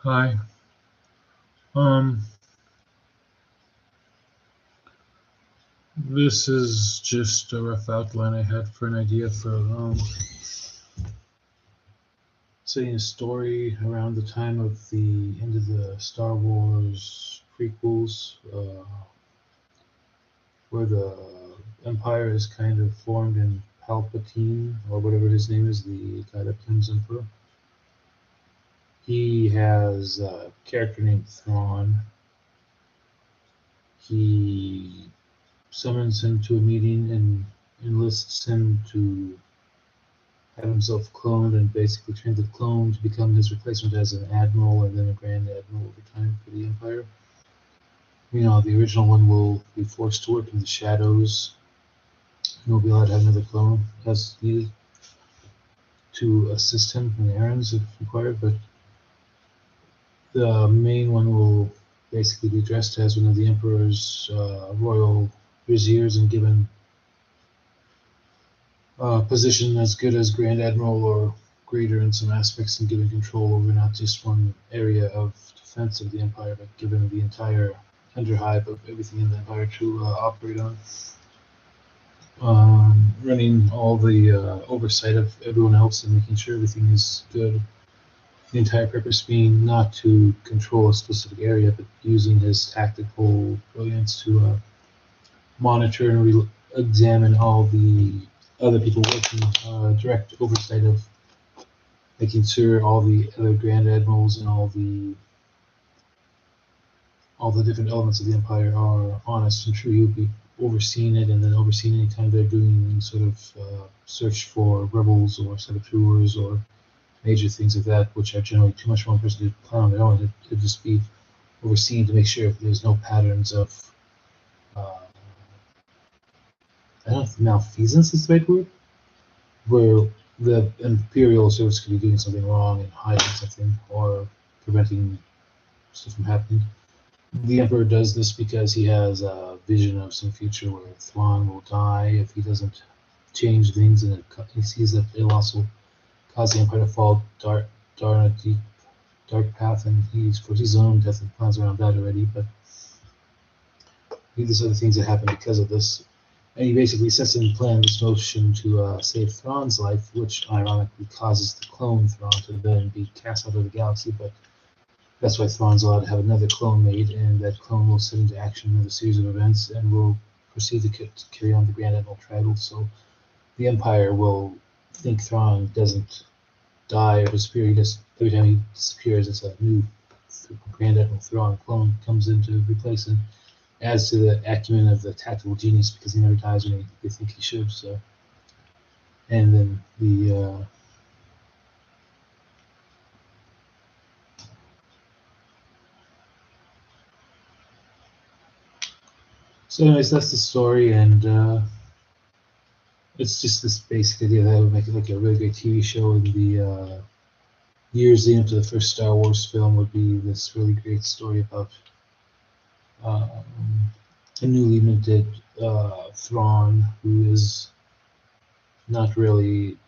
Hi. Um, this is just a rough outline I had for an idea for setting a story around the time of the end of the Star Wars prequels, where the Empire is kind of formed in Palpatine, or whatever his name is, the guy that becomes Emperor. He has a character named Thrawn. He summons him to a meeting and enlists him to have himself cloned and basically trained the clone to become his replacement as an admiral and then a Grand Admiral over time for the Empire. You know, the original one will be forced to work in the shadows and will be allowed to have another clone as needed to assist him in errands if required, but the main one will basically be dressed as one of the Emperor's royal viziers and given position as good as Grand Admiral or greater in some aspects, and given control over not just one area of defense of the Empire, but given the entire underhive of everything in the Empire to operate on. Running all the oversight of everyone else and making sure everything is good. The entire purpose being not to control a specific area, but using his tactical brilliance to monitor and examine all the other people working, direct oversight of making sure all the other Grand Admirals and all the different elements of the Empire are honest and true. He would be overseeing it and then overseeing any time they're doing any sort of search for rebels or saboteurs or major things like that, which are generally too much for one person to plan on their own. It'd just be overseen to make sure there's no patterns of I don't know if malfeasance is the right word, where the Imperial service could be doing something wrong and hiding something or preventing stuff from happening. The Emperor does this because he has a vision of some future where Thrawn will die if he doesn't change things, and he sees that it'll also cause the Empire to fall down a deep, dark path, and he's for his own death and plans around that already. But there's other things that happen because of this. And he basically sets in plan this motion to save Thrawn's life, which ironically causes the clone Thrawn to then be cast out of the galaxy. But that's why Thrawn's allowed to have another clone made, and that clone will set into action another series of events and will proceed to carry on the Grand Admiral title. So the Empire will think Thrawn doesn't die or disappear. He just, every time he disappears, it's a new Grand Admiral Thrawn clone comes in to replace him. Adds to the acumen of the tactical genius because he never dies when they think he should. So, and then the so anyways, that's the story, and it's just this basic idea that I would make it like a really great TV show in the years leading up to the first Star Wars film. Would be this really great story about a newly minted Thrawn, who is not really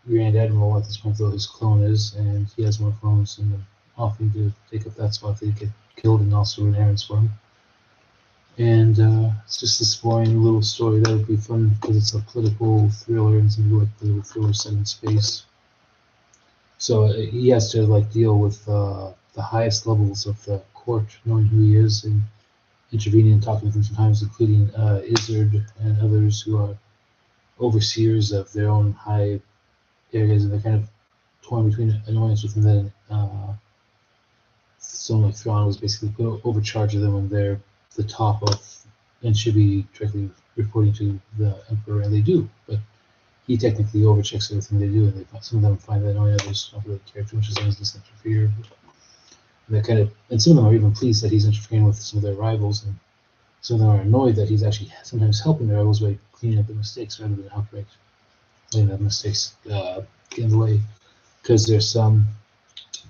Grand Admiral at this point, though his clone is, and he has more clones, and they're offering to take up that spot. They get killed and also run errands for him. And it's just this boring little story that would be fun because it's a political thriller, and some people like political thrillers set in space. So he has to like deal with the highest levels of the court, knowing who he is and intervening and talking with them sometimes, including Izzard and others who are overseers of their own high areas, and they're kind of torn between annoyance with him. That someone like Thrawn was basically put overcharge of them when they're the top of and should be directly reporting to the Emperor, and they do, but he technically overchecks everything they do, and some of them find that annoying, others don't really care too much as long as doesn't interfere. And some of them are even pleased that he's interfering with some of their rivals, and some of them are annoyed that he's actually sometimes helping their rivals by cleaning up the mistakes rather than outright letting the mistakes get in the way, because there's some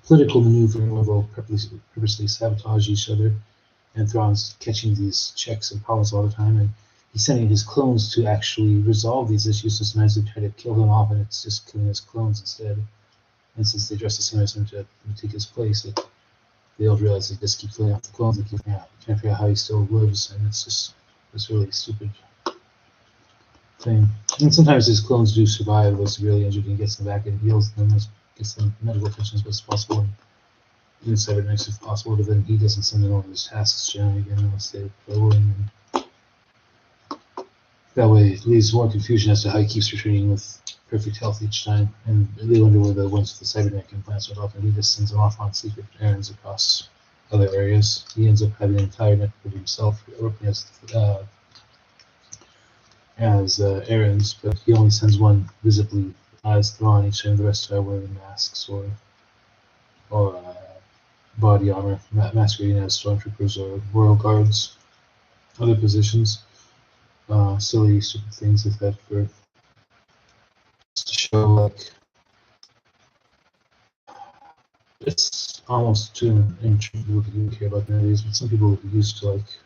political maneuvering where they'll purposely sabotage each other, and Thrawn's catching these checks and problems all the time, and he's sending his clones to actually resolve these issues. So sometimes they try to kill him off, and it's just killing his clones instead. And since they dress the same as him to take his place, it they don't realize they just keep killing off the clones. They keep can't figure out how he still lives, and it's just this really stupid thing. And sometimes his clones do survive, was severely injured, and gets them back and heals them, gets them medical attention as best as possible, and even cybernetics if possible. But then he doesn't send them over his tasks generally again unless they're willing. And that way, it leaves more confusion as to how he keeps returning with perfect health each time, and they wonder where the ones with the cybernetic implants went off, and he just sends them off on secret errands across other areas. He ends up having an entire network of himself working as errands, but he only sends one visibly as Thrawn each time. The rest are wearing masks or body armor, masquerading as stormtroopers or royal guards. Other positions, silly, stupid things like that for to show like it's almost too intriguing people who care about nowadays, but some people are used to like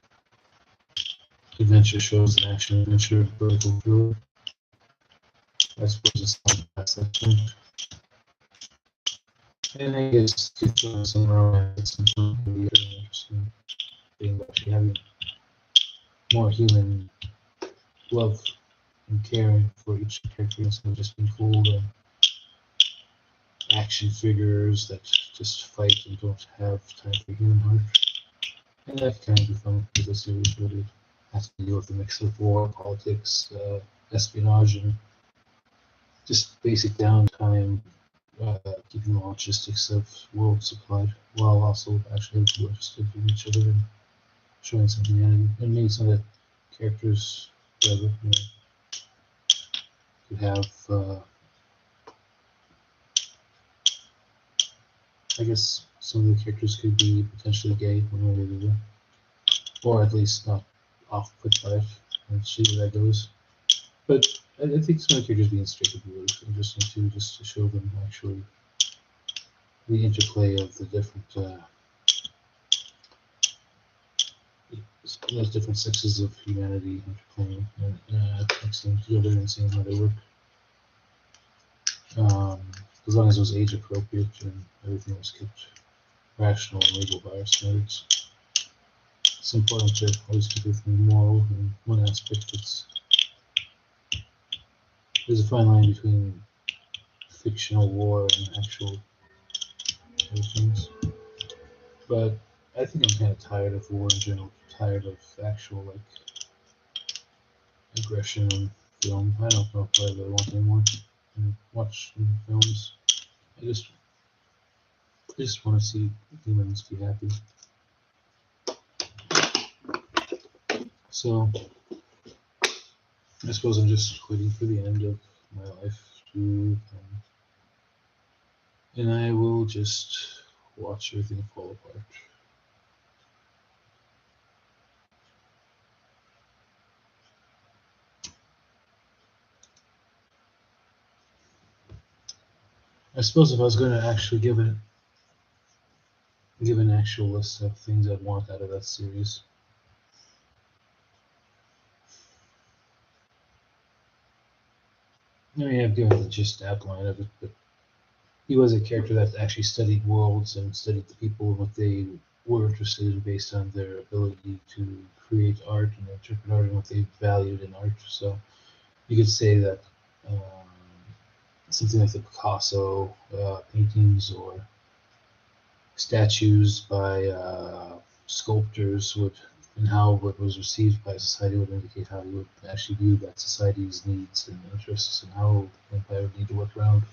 adventure shows and action adventure political thriller. I suppose it's not that section. And I guess it's some romance and some really interesting thing actually having more human love and caring for each character instead of just being fooled and action figures that just fight and don't have time for human heart. And that can be fun because the series really has to deal with the mix of war, politics, espionage, and just basic downtime, keeping the logistics of world supplied while also actually having people interested in each other and showing some humanity. And maybe some of the characters, whatever, could have, I guess some of the characters could be potentially gay one way or the other, or at least not off-put by it, and see where that goes. But I think some of the characters being straight would be really interesting too, just to show them actually the interplay of the different those different sexes of humanity interplaying and mixing together and seeing how they work. As long as it was age appropriate and everything was kept rational and legal by our standards. It's important to always keep everything moral in one aspect. There's a fine line between fictional war and actual things. But I think I'm kind of tired of war in general, tired of actual like aggression in film. I don't know if I really want anymore and watch films. I just want to see humans be happy. So I suppose I'm just waiting for the end of my life to come, and I will just watch everything fall apart. I suppose if I was going to actually give an actual list of things I'd want out of that series, I mean, I've given the gist outline of it, but he was a character that actually studied worlds and studied the people and what they were interested in based on their ability to create art and interpret art and what they valued in art. So you could say that something like the Picasso paintings or statues by sculptors would, and how what was received by society would indicate how he would actually view that society's needs and interests, and how the empire would need to work around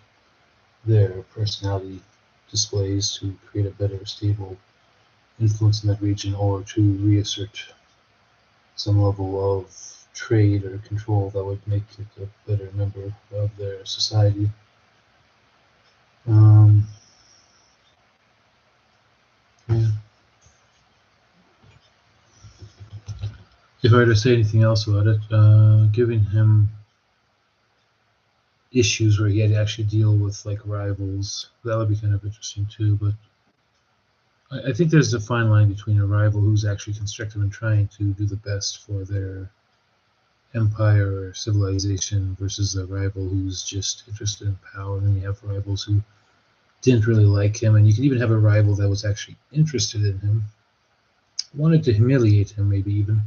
their personality displays to create a better, stable influence in that region, or to reassert some level of trade or control that would make it a better member of their society. Yeah. If I were to say anything else about it, giving him issues where he had to actually deal with like rivals, that would be kind of interesting too. But I think there's a fine line between a rival who's actually constructive and trying to do the best for their empire or civilization versus a rival who's just interested in power. And then you have rivals who didn't really like him, and you could even have a rival that was actually interested in him, wanted to humiliate him, maybe even.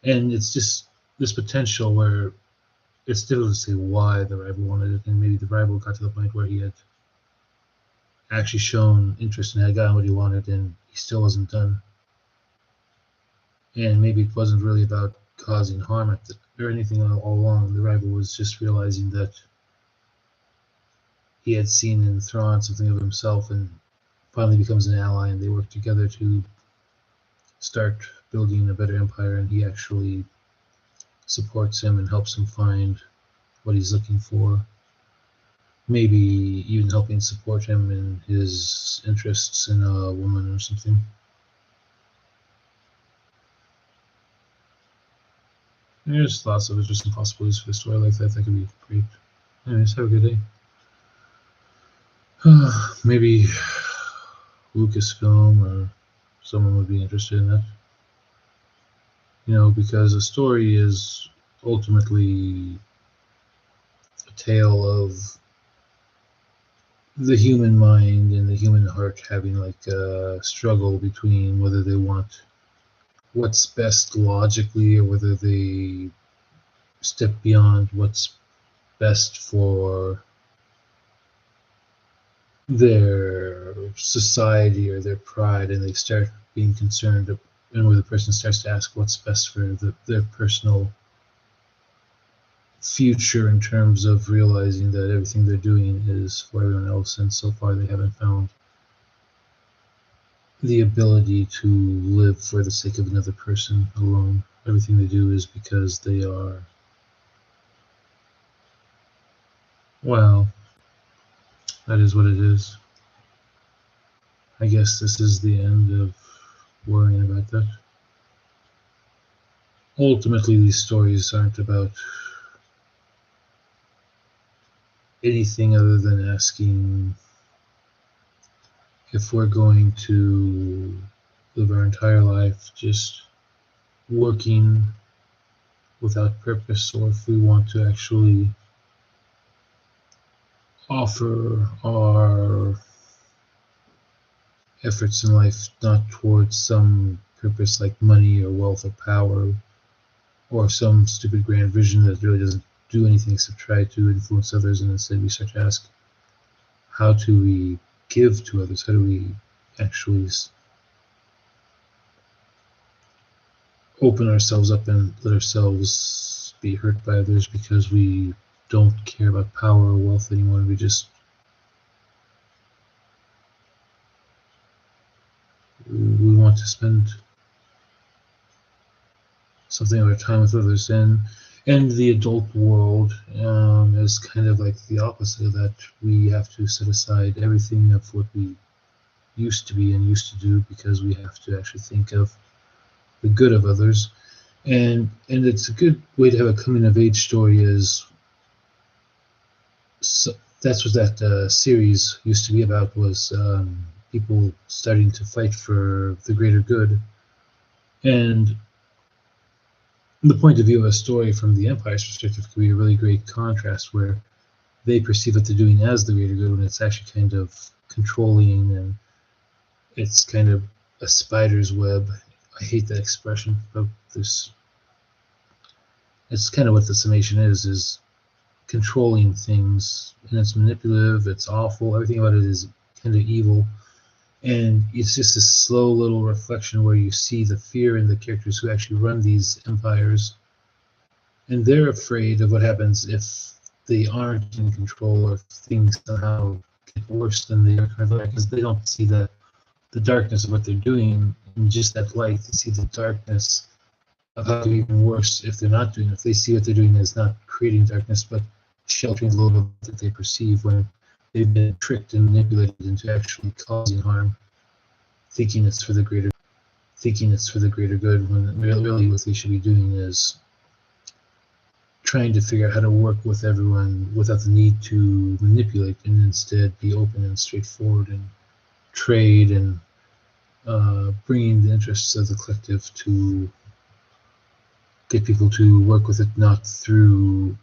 And it's just this potential where it's difficult to say why the rival wanted it, and maybe the rival got to the point where he had actually shown interest and had gotten what he wanted, and he still wasn't done. And maybe it wasn't really about causing harm or anything all along. The rival was just realizing that he had seen in Thrawn something of himself, and finally becomes an ally, and they work together to start building a better empire, and he actually supports him and helps him find what he's looking for. Maybe even helping support him in his interests in a woman or something. There's lots of interesting possibilities for a story like that. That could be great. Anyways, have a good day. Maybe Lucasfilm or someone would be interested in that. You know, because a story is ultimately a tale of the human mind and the human heart having like a struggle between whether they want what's best logically or whether they step beyond what's best for their society or their pride, and they start being concerned, and where the person starts to ask what's best for their personal future in terms of realizing that everything they're doing is for everyone else, and so far they haven't found the ability to live for the sake of another person alone. Everything they do is because they are, well, that is what it is. I guess this is the end of worrying about that. Ultimately, these stories aren't about anything other than asking if we're going to live our entire life just working without purpose, or if we want to actually offer our efforts in life not towards some purpose like money or wealth or power or some stupid grand vision that really doesn't do anything except try to influence others, and instead we start to ask, how do we give to others? How do we actually open ourselves up and let ourselves be hurt by others because we don't care about power or wealth anymore? We just we want to spend something of our time with others, and the adult world is kind of like the opposite of that. We have to set aside everything of what we used to be and used to do because we have to actually think of the good of others, and it's a good way to have a coming of age story. Is so that's what that series used to be about, was people starting to fight for the greater good. And the point of view of a story from the Empire's perspective could be a really great contrast, where they perceive what they're doing as the greater good when it's actually kind of controlling, and it's kind of a spider's web. I hate that expression, but this, it's kind of what the summation is controlling things, and it's manipulative, it's awful, everything about it is kind of evil. And it's just a slow little reflection where you see the fear in the characters who actually run these empires, and they're afraid of what happens if they aren't in control, or if things somehow get worse than they are currently, because they don't see the darkness of what they're doing in just that light. They see the darkness of how it could be even worse if they're not doing it. If they see what they're doing as not creating darkness, but sheltering the little bit that they perceive when they've been tricked and manipulated into actually causing harm, thinking it's for the greater good, when really what they should be doing is trying to figure out how to work with everyone without the need to manipulate, and instead be open and straightforward and trade, and bringing the interests of the collective to get people to work with it, not through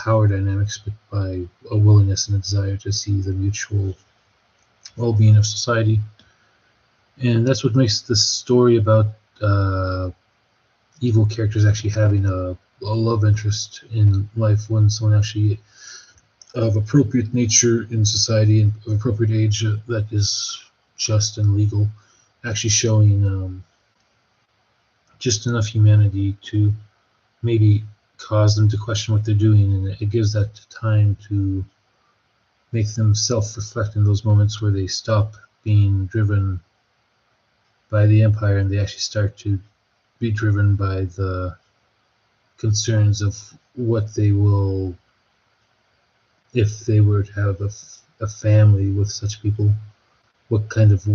power dynamics, but by a willingness and a desire to see the mutual well-being of society. And that's what makes this story about evil characters actually having a love interest in life, when someone actually of appropriate nature in society and of appropriate age that is just and legal, actually showing just enough humanity to maybe cause them to question what they're doing, and it gives that time to make them self-reflect in those moments where they stop being driven by the Empire and they actually start to be driven by the concerns of what they will, if they were to have a family with such people, what kind of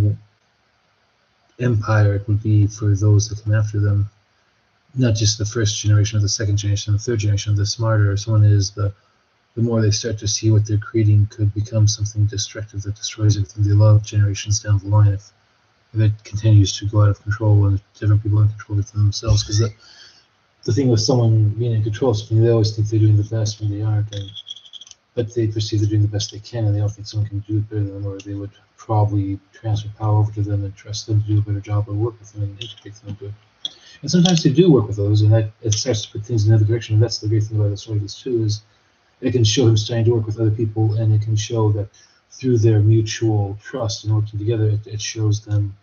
empire it would be for those that come after them. Not just the first generation or the second generation, the third generation. The smarter someone is, the more they start to see what they're creating could become something destructive that destroys everything they love generations down the line, if it continues to go out of control and different people in control of it themselves. Because the thing with someone being in control of something, they always think they're doing the best when they aren't, but they perceive they're doing the best they can, and they don't think someone can do it better than them, or they would probably transfer power over to them and trust them to do a better job or work with them and integrate them into it. And sometimes they do work with those, and that it starts to put things in another direction. And that's the great thing about the story of this too, is it can show him starting to work with other people, and it can show that through their mutual trust and working together, it shows them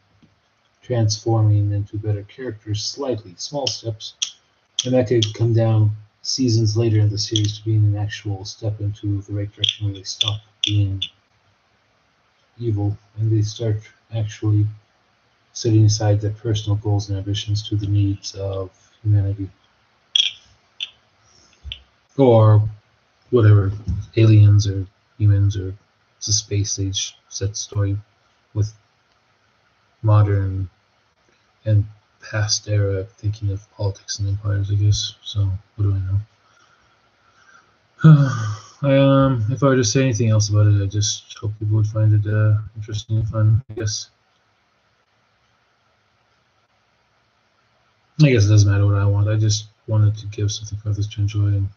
transforming into better characters, slightly, small steps. And that could come down seasons later in the series to being an actual step into the right direction, where they stop being evil and they start actually setting aside their personal goals and ambitions to the needs of humanity. Or whatever, aliens or humans, or it's a space age set story with modern and past era thinking of politics and empires, I guess. So what do I know? If I were to say anything else about it, I just hope people would find it interesting and fun, I guess. I guess it doesn't matter what I want. I just wanted to give something for others to enjoy, and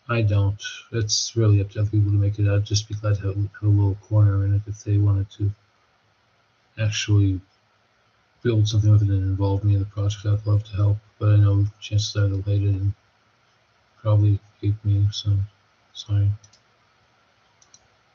I don't. It's really up to other people to make it. I'd just be glad to have a little corner in it if they wanted to actually build something with it and involve me in the project. I'd love to help, but I know chances are they'll hate it and probably hate me, so sorry.